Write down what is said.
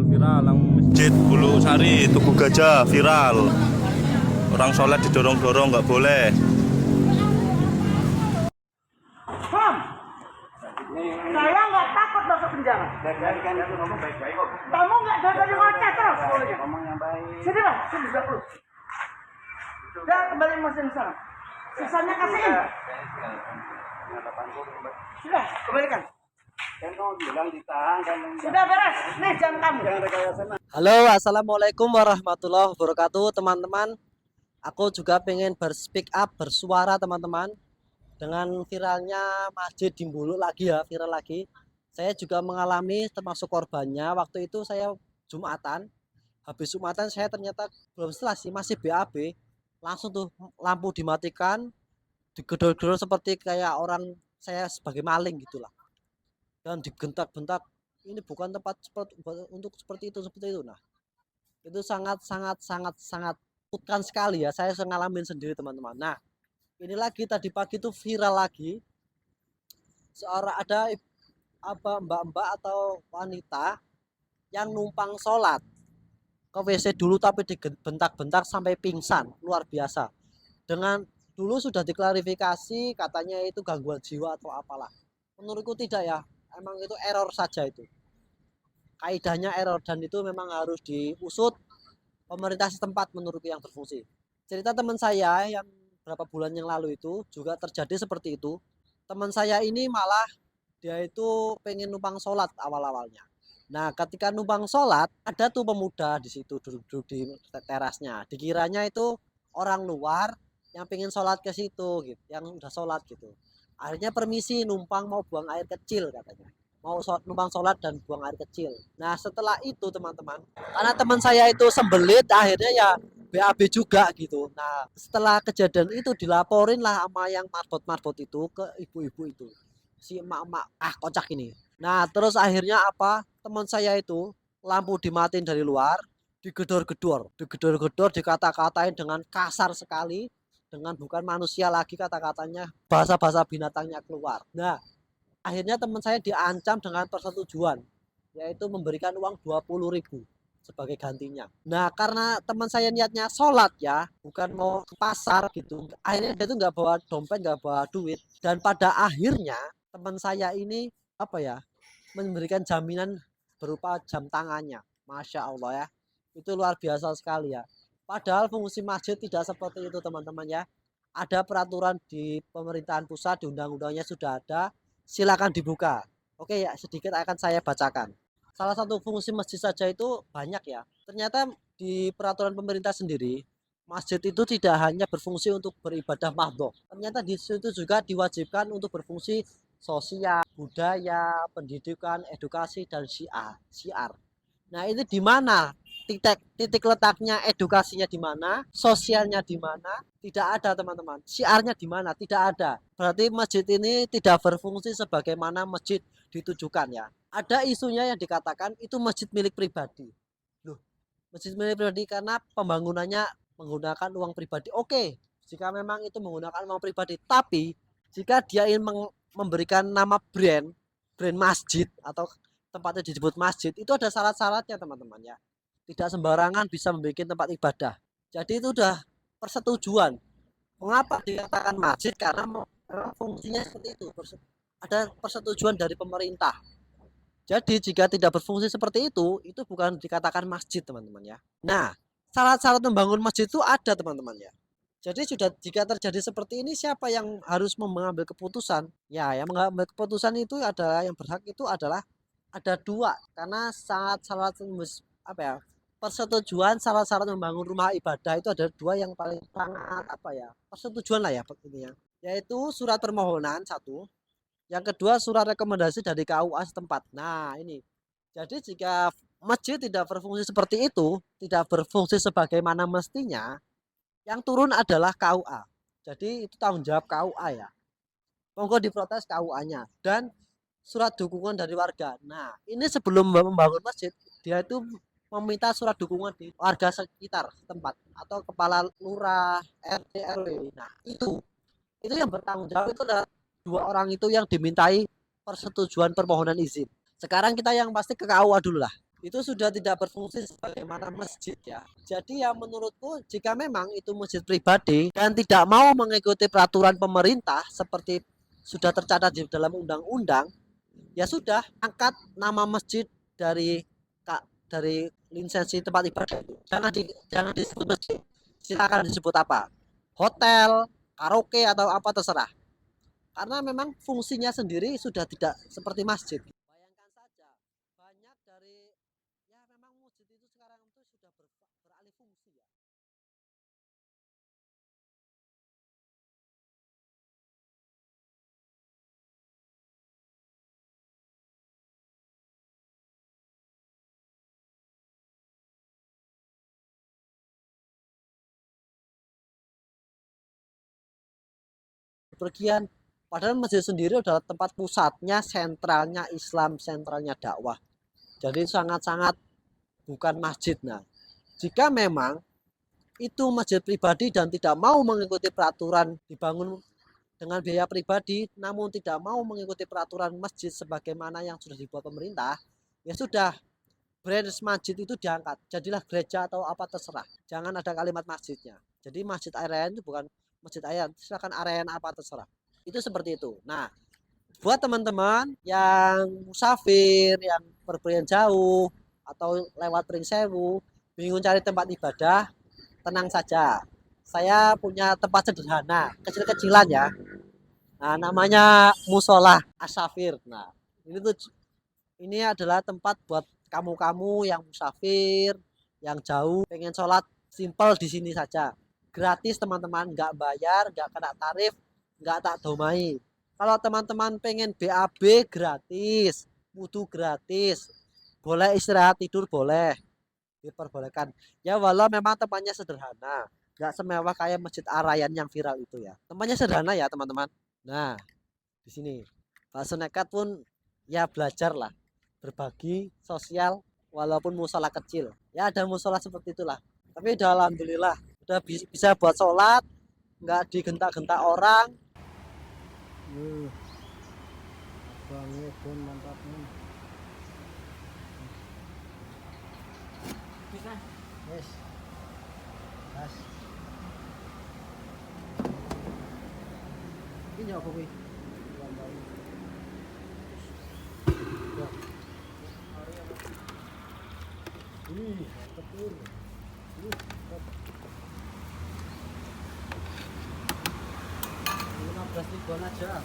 viral yang masjid Bulu Sari Tugu Gajah viral. Orang sholat didorong-dorong nggak boleh. Ham, saya nggak takut masuk penjara. Kamu nggak dari ngoceh terus. Ngomong yang baik. Sini lah, sini 20. Udah kembali mesin sana. Sisanya kasihin. Sudah, kembalikan. Kan kamu bilang ditahan kan. Sudah beres. Nih jam kamu. Jangan rekayasa. Halo, assalamualaikum warahmatullahi wabarakatuh, teman-teman. Aku juga pengen berspeak up, bersuara, teman-teman. Dengan viralnya masjid di Mbulu lagi ya, viral lagi. Saya juga mengalami termasuk korbannya. Waktu itu saya Jumatan. Habis Jumatan saya ternyata belum selesai, masih BAB. Langsung tuh lampu dimatikan, digedor-gedor seperti kayak orang saya sebagai maling gitulah. Dan digentak-bentak, ini bukan tempat untuk seperti itu. Nah, itu sangat takutkan sekali ya. Saya ngalamin sendiri, teman-teman. Nah, ini lagi tadi pagi itu viral lagi. Seorang ada mbak-mbak atau wanita yang numpang sholat ke WC dulu tapi dibentak-bentak sampai pingsan, luar biasa. Dengan dulu sudah diklarifikasi katanya itu gangguan jiwa atau apalah. Menurutku tidak ya, emang itu error saja itu. Kaidahnya error dan itu memang harus diusut pemerintah setempat menurutku yang berfungsi. Cerita teman saya yang berapa bulan yang lalu itu juga terjadi seperti itu. Teman saya ini malah dia itu pengen numpang sholat awal-awalnya. Nah, ketika numpang sholat, ada tuh pemuda di situ duduk-duduk di terasnya. Dikiranya itu orang luar yang pengen sholat ke situ, gitu, yang udah sholat gitu. Akhirnya permisi numpang mau buang air kecil katanya. Mau numpang sholat dan buang air kecil. Nah, setelah itu teman-teman, karena teman saya itu sembelit, akhirnya ya BAB juga gitu. Nah, setelah kejadian itu dilaporin lah sama yang marbot-marbot itu ke ibu-ibu itu. Si emak-emak kocak ini. Nah, terus akhirnya apa? Teman saya itu lampu dimatiin dari luar, digedor-gedor, dikata-katain dengan kasar sekali, dengan bukan manusia lagi kata-katanya, bahasa-bahasa binatangnya keluar. Nah, akhirnya teman saya diancam dengan persetujuan, yaitu memberikan uang 20.000 sebagai gantinya. Nah, karena teman saya niatnya sholat ya, bukan mau ke pasar gitu. Akhirnya dia tuh nggak bawa dompet, nggak bawa duit. Dan pada akhirnya teman saya ini apa ya, memberikan jaminan berupa jam tangannya. Masya Allah ya, itu luar biasa sekali ya. Padahal fungsi masjid tidak seperti itu, teman-teman ya. Ada peraturan di pemerintahan pusat, di undang-undangnya sudah ada. Silakan dibuka. Oke ya, sedikit akan saya bacakan. Salah satu fungsi masjid saja itu banyak ya. Ternyata di peraturan pemerintah sendiri, masjid itu tidak hanya berfungsi untuk beribadah mahdhah. Ternyata di situ juga diwajibkan untuk berfungsi sosial, budaya, pendidikan, edukasi, dan syiar. Nah, ini di mana titik letaknya, edukasinya di mana, sosialnya di mana? Tidak ada, teman-teman. Syiarnya di mana? Tidak ada. Berarti masjid ini tidak berfungsi sebagaimana masjid ditujukan ya. Ada isunya yang dikatakan itu masjid milik pribadi. Loh, masjid milik pribadi karena pembangunannya menggunakan uang pribadi. Oke, jika memang itu menggunakan uang pribadi, tapi jika dia ingin memberikan nama brand masjid atau tempatnya disebut masjid, itu ada syarat-syaratnya, teman-teman ya. Tidak sembarangan bisa membuat tempat ibadah. Jadi itu udah persetujuan. Mengapa dikatakan masjid? Karena fungsinya seperti itu. Ada persetujuan dari pemerintah. Jadi jika tidak berfungsi seperti itu bukan dikatakan masjid, teman-teman ya. Nah, syarat-syarat membangun masjid itu ada, teman-teman ya. Jadi sudah jika terjadi seperti ini, siapa yang harus mengambil keputusan? Ya, yang mengambil keputusan itu adalah yang berhak itu adalah ada dua, karena syarat apa ya, persetujuan syarat-syarat membangun rumah ibadah itu ada dua yang paling sangat apa ya, persetujuan lah ya ini ya, yaitu surat permohonan satu, yang kedua surat rekomendasi dari KUA setempat. Nah ini, jadi jika masjid tidak berfungsi seperti itu, tidak berfungsi sebagaimana mestinya, yang turun adalah KUA. Jadi itu tanggung jawab KUA ya. Monggo diprotes KUA-nya dan surat dukungan dari warga. Nah, ini sebelum membangun masjid, dia itu meminta surat dukungan di warga sekitar setempat atau kepala lurah, RT, RW. Nah, itu yang bertanggung jawab itu adalah dua orang itu yang dimintai persetujuan permohonan izin. Sekarang kita yang pasti ke KUA dulu lah. itu sudah tidak berfungsi sebagaimana masjid ya. Jadi ya menurutku jika memang itu masjid pribadi dan tidak mau mengikuti peraturan pemerintah seperti sudah tercatat di dalam undang-undang, ya sudah angkat nama masjid dari dari lisensi tempat ibadah itu. Jangan disebut masjid. Silakan disebut apa? Hotel, karaoke atau apa terserah. Karena memang fungsinya sendiri sudah tidak seperti masjid. Bayangkan saja, banyak dari ya memang masjid itu sekarang itu sudah beralih fungsi ya. Pergian padahal masjid sendiri adalah tempat pusatnya, sentralnya Islam, sentralnya dakwah. Jadi sangat-sangat bukan masjid. Nah, jika memang itu masjid pribadi dan tidak mau mengikuti peraturan dibangun dengan biaya pribadi, namun tidak mau mengikuti peraturan masjid sebagaimana yang sudah dibuat pemerintah, ya sudah, branch masjid itu diangkat, jadilah gereja atau apa terserah. Jangan ada kalimat masjidnya. Jadi masjid area itu bukan masjid area, silakan area apa terserah. Itu seperti itu. Nah, buat teman-teman yang musafir, yang berpergian jauh atau lewat Pringsewu, bingung cari tempat ibadah, tenang saja. Saya punya tempat sederhana, kecil-kecilan ya. Nah, namanya musola Asafir. Nah, ini adalah tempat buat kamu-kamu yang musafir, yang jauh, pengen sholat simpel di sini saja. Gratis teman-teman, nggak bayar, nggak kena tarif, nggak tak domai. Kalau teman-teman pengen BAB gratis, wudu gratis, boleh istirahat tidur boleh, diperbolehkan. Ya walau memang tempatnya sederhana, nggak semewah kayak Masjid Arayan yang viral itu ya. Tempatnya sederhana ya teman-teman. Nah, di sini bakso nekat pun ya belajar lah, berbagi sosial walaupun musola kecil. Ya ada musola seperti itulah. Tapi udah alhamdulillah udah bisa buat sholat, nggak digentak-gentak orang. Abang pun mantap nih. Bisa. Yes. Yes. Ini apa kuwi? Ini betul. Ini 15 ribuan aja.